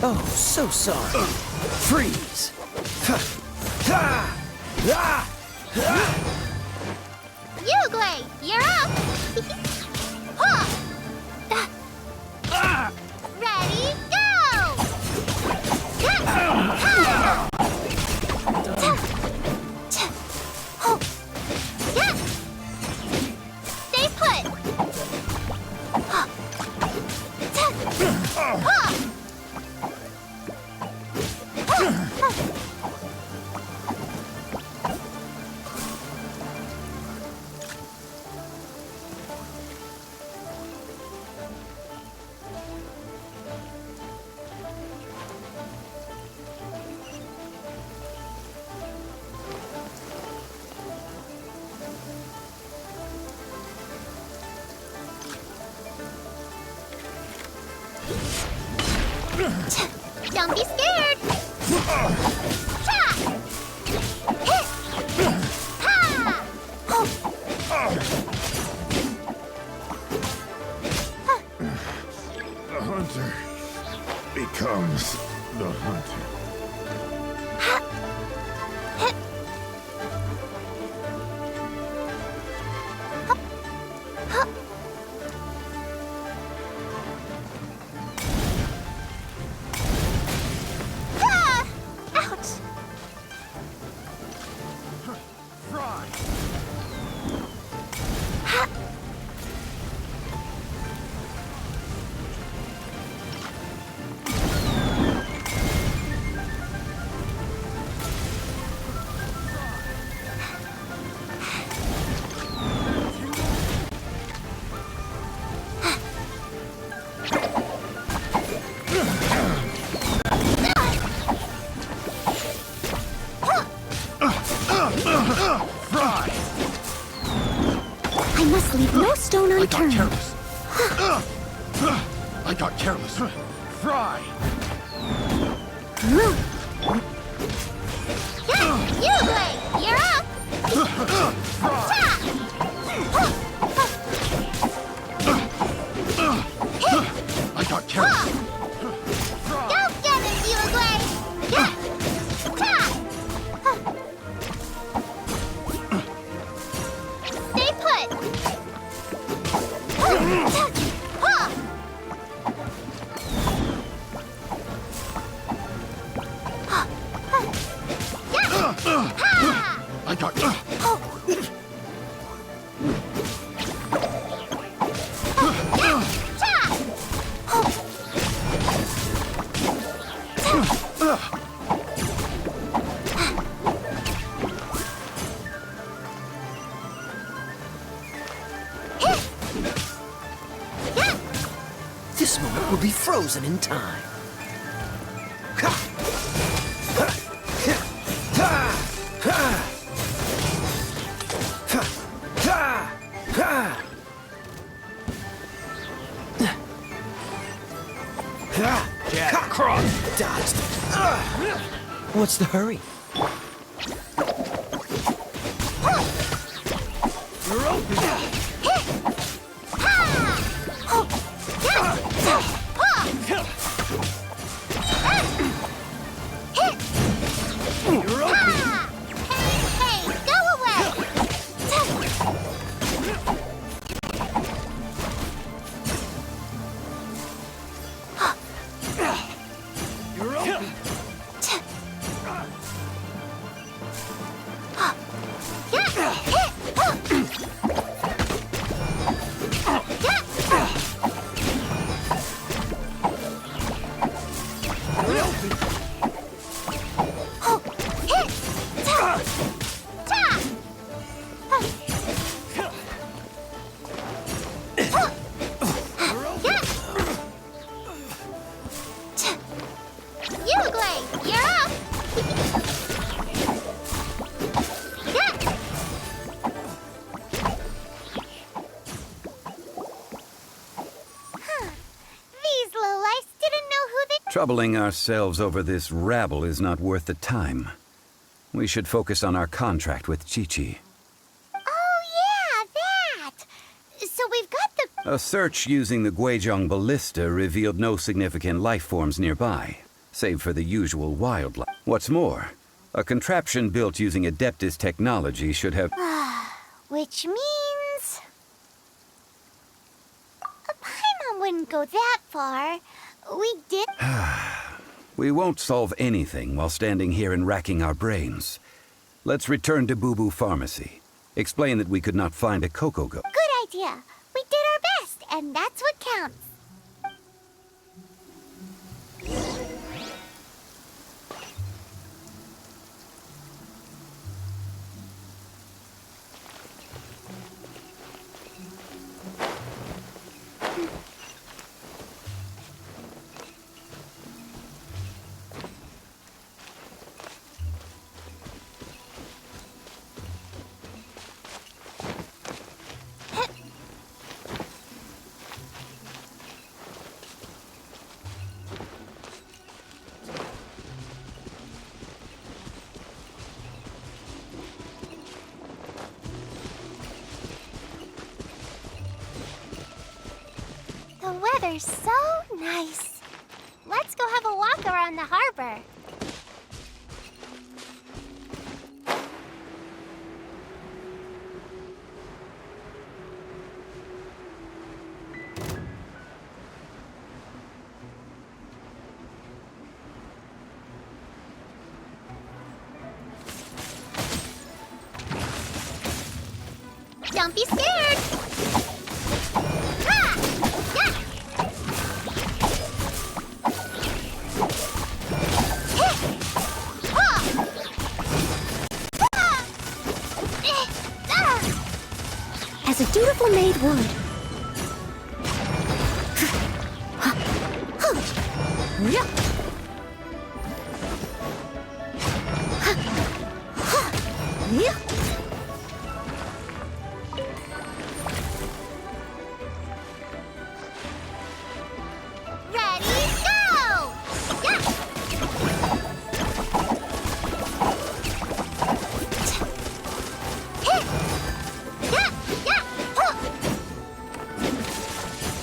Oh, so sorry. Freeze! Yugle, you're up! Ready, go! Stay put! Don't be scared! The hunter becomes the hunter. I must leave no stone unturned. I got careless. Fry! Yugle, you're up! I got careless. Go get it, Yugle! Stay put! I got This moment will be frozen in time. Jab, cross, Dodged. What's the hurry? you're open. You're open. Hey, go away! You're open. Uruguay, you're up! These lowlifes didn't know who they... Troubling ourselves over this rabble is not worth the time. We should focus on our contract with QIQI. Oh, yeah, that! So we've got the... A search using the Guizhong ballista revealed no significant life forms nearby, save for the usual wildlife. What's more, a contraption built using Adeptus technology should have... Which means... Paimon wouldn't go that far. We did... We won't solve anything while standing here and racking our brains. Let's return to Boo Boo Pharmacy. Explain that we could not find a Coco Go. Good idea. We did our best, and that's what counts. The weather's so nice. Let's go have a walk around the harbor. Don't be scared! Ha! Yeah! Hit! Ha! Ah! Eh! Ah! As a dutiful maid would. Yeah! Yeah! Ready, go! Yeah! Hit! Yeah! Yeah! Huh!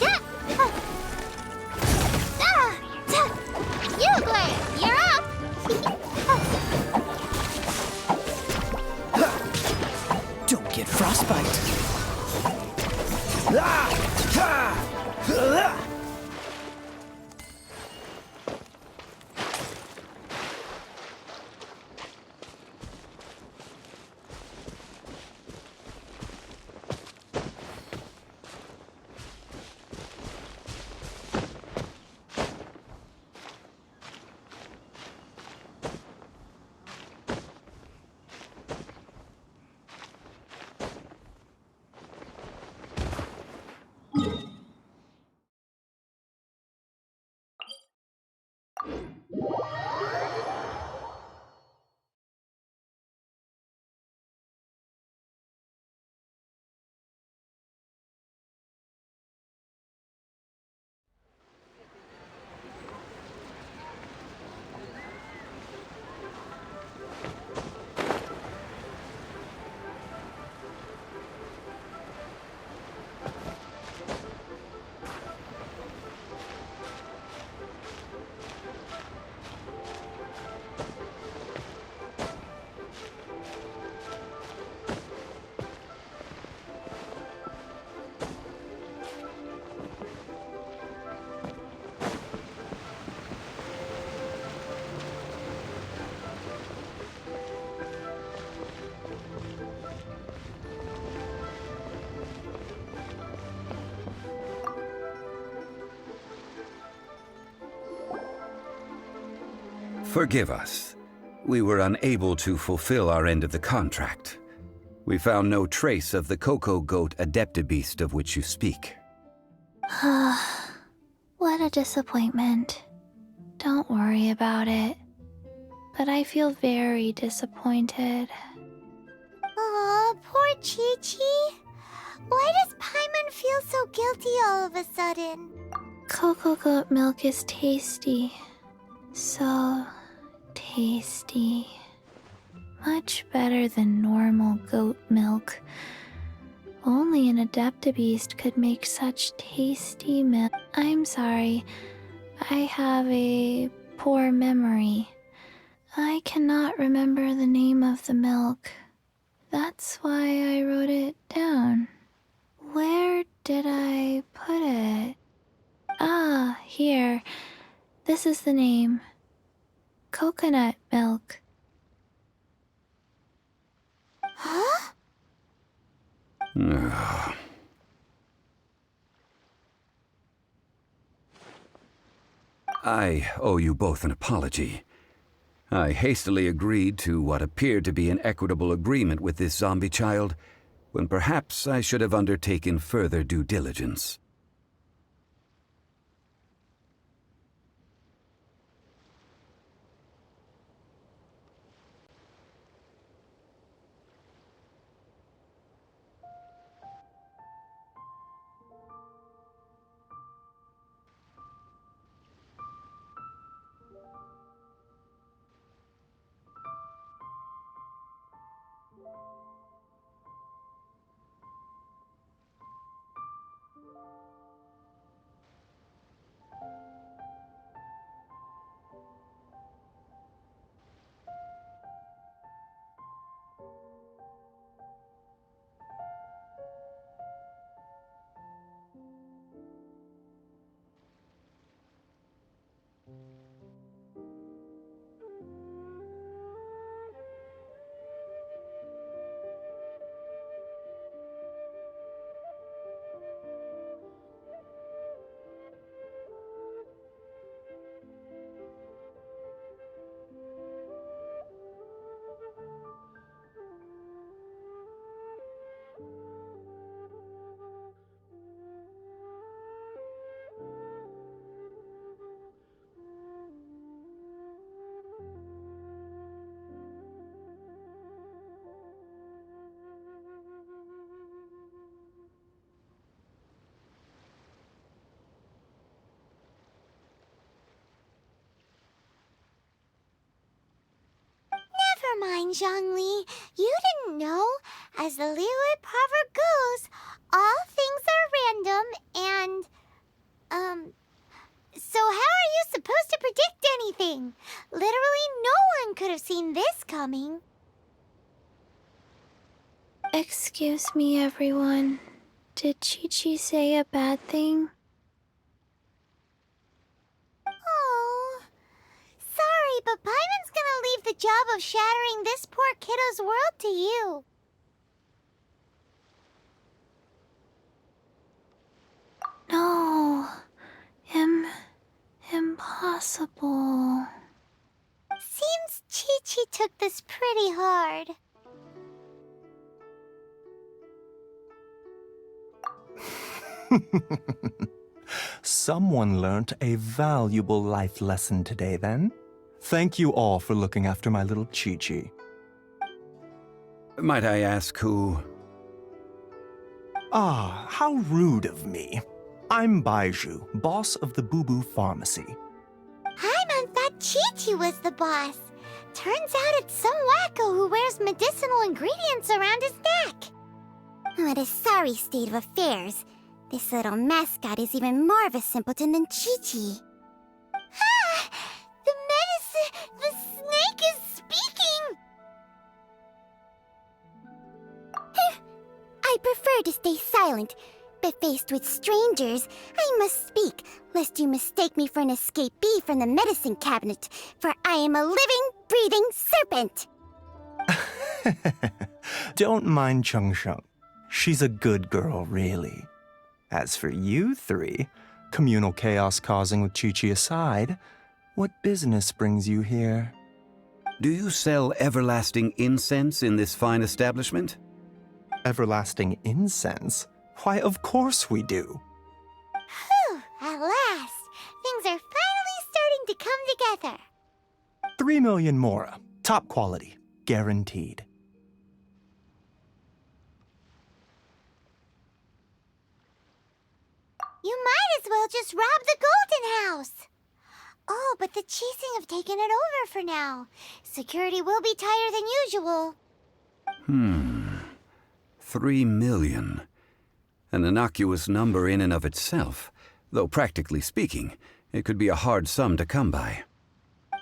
Yeah! Huh! Ah! Forgive us. We were unable to fulfill our end of the contract. We found no trace of the Cocoa Goat Adeptabeast of which you speak. What a disappointment. Don't worry about it. But I feel very disappointed. Aw, poor Chi-Chi. Why does Paimon feel so guilty all of a sudden? Cocoa goat milk is tasty. So tasty. Much better than normal goat milk. Only an Adeptabeast could make such tasty milk. I'm sorry. I have a poor memory. I cannot remember the name of the milk. That's why I wrote it down. Where did I put it? Ah, here. This is the name. Coconut milk. Huh? I owe you both an apology. I hastily agreed to what appeared to be an equitable agreement with this zombie child, when perhaps I should have undertaken further due diligence. Never mind, Zhongli. You didn't know. As the Liyue proverb goes, all things are random and, so how are you supposed to predict anything? Literally no one could have seen this coming. Excuse me, everyone. Did Chi-Chi say a bad thing? Oh, sorry, but Paimon's gonna leave the job of shattering this poor kiddo's world to you. No. Impossible. Seems Chi-Chi took this pretty hard. Someone learnt a valuable life lesson today, then. Thank you all for looking after my little Chi-Chi. Might I ask who? Ah, how rude of me. I'm Baiju, boss of the Boo Boo Pharmacy. Paimon thought Chi-Chi was the boss. Turns out it's some wacko who wears medicinal ingredients around his neck. What a sorry state of affairs. This little mascot is even more of a simpleton than Chi-Chi. Ah! The snake is speaking! I prefer to stay silent, but faced with strangers, I must speak, lest you mistake me for an escapee from the medicine cabinet, for I am a living, breathing serpent! Don't mind Chung Sheng. She's a good girl, really. As for you three, communal chaos causing with Chi-Chi aside, What business brings you here? Do you sell everlasting incense in this fine establishment? Everlasting incense? Why, of course we do. Whew, at last. Things are finally starting to come together. 3 million mora. Top quality. Guaranteed. You might as well just rob the Golden House. Oh, but the Qixing have taken it over for now. Security will be tighter than usual. 3 million. An innocuous number in and of itself, though practically speaking, it could be a hard sum to come by.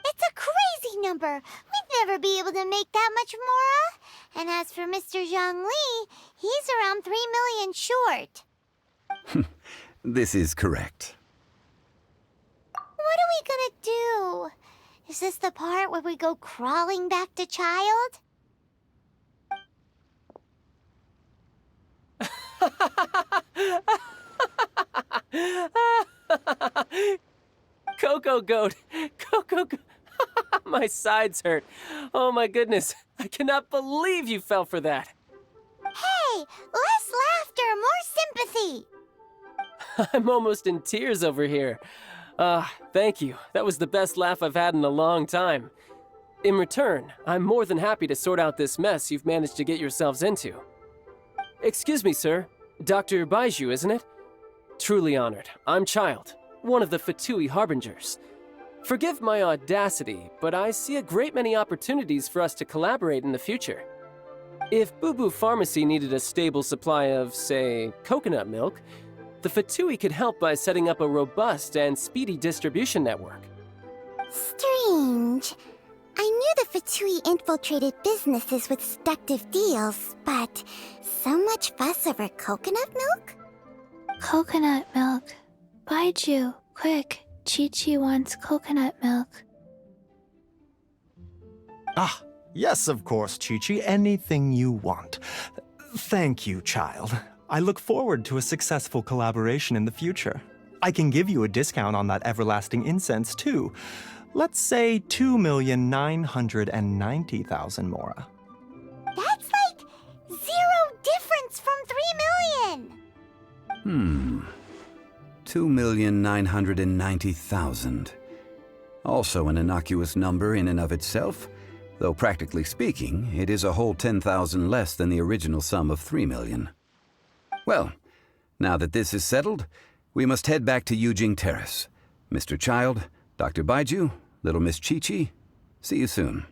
It's a crazy number. We'd never be able to make that much mora. And as for Mr. Zhang Li, he's around 3 million short. This is correct. What are we gonna do? Is this the part where we go crawling back to child? Coco Goat! Coco Goat! My sides hurt. Oh my goodness. I cannot believe you fell for that. Hey, less laughter, more sympathy. I'm almost in tears over here. Thank you. That was the best laugh I've had in a long time. In return, I'm more than happy to sort out this mess you've managed to get yourselves into. Excuse me, sir. Dr. Baiju, isn't it? Truly honored. I'm Child, one of the Fatui Harbingers. Forgive my audacity, but I see a great many opportunities for us to collaborate in the future. If Boo Boo Pharmacy needed a stable supply of, say, coconut milk, the Fatui could help by setting up a robust and speedy distribution network. Strange. I knew the Fatui infiltrated businesses with seductive deals, but so much fuss over coconut milk? Coconut milk. Baiju, quick. QIQI wants coconut milk. Ah, yes, of course, QIQI. Anything you want. Thank you, child. I look forward to a successful collaboration in the future. I can give you a discount on that everlasting incense, too. Let's say 2,990,000 mora. That's like 0 difference from 3 million. 2,990,000. Also an innocuous number in and of itself, though practically speaking, it is a whole 10,000 less than the original sum of 3 million. Well, now that this is settled, we must head back to Yujing Terrace. Mr. Child, Dr. Baiju, little Miss QIQI, see you soon.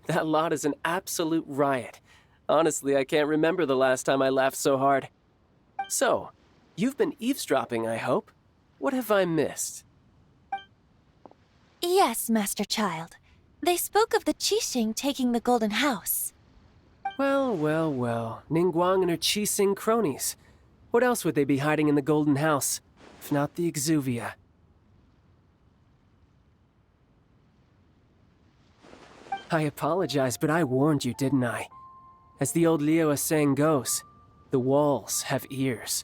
That lot is an absolute riot. Honestly, I can't remember the last time I laughed so hard. So, you've been eavesdropping, I hope? What have I missed? Yes, Master Child. They spoke of the Qixing taking the Golden House. Well, well, well. Ningguang and her Qixing cronies. What else would they be hiding in the Golden House, if not the Exuvia? I apologize, but I warned you, didn't I? As the old LIYUE saying goes, the walls have ears.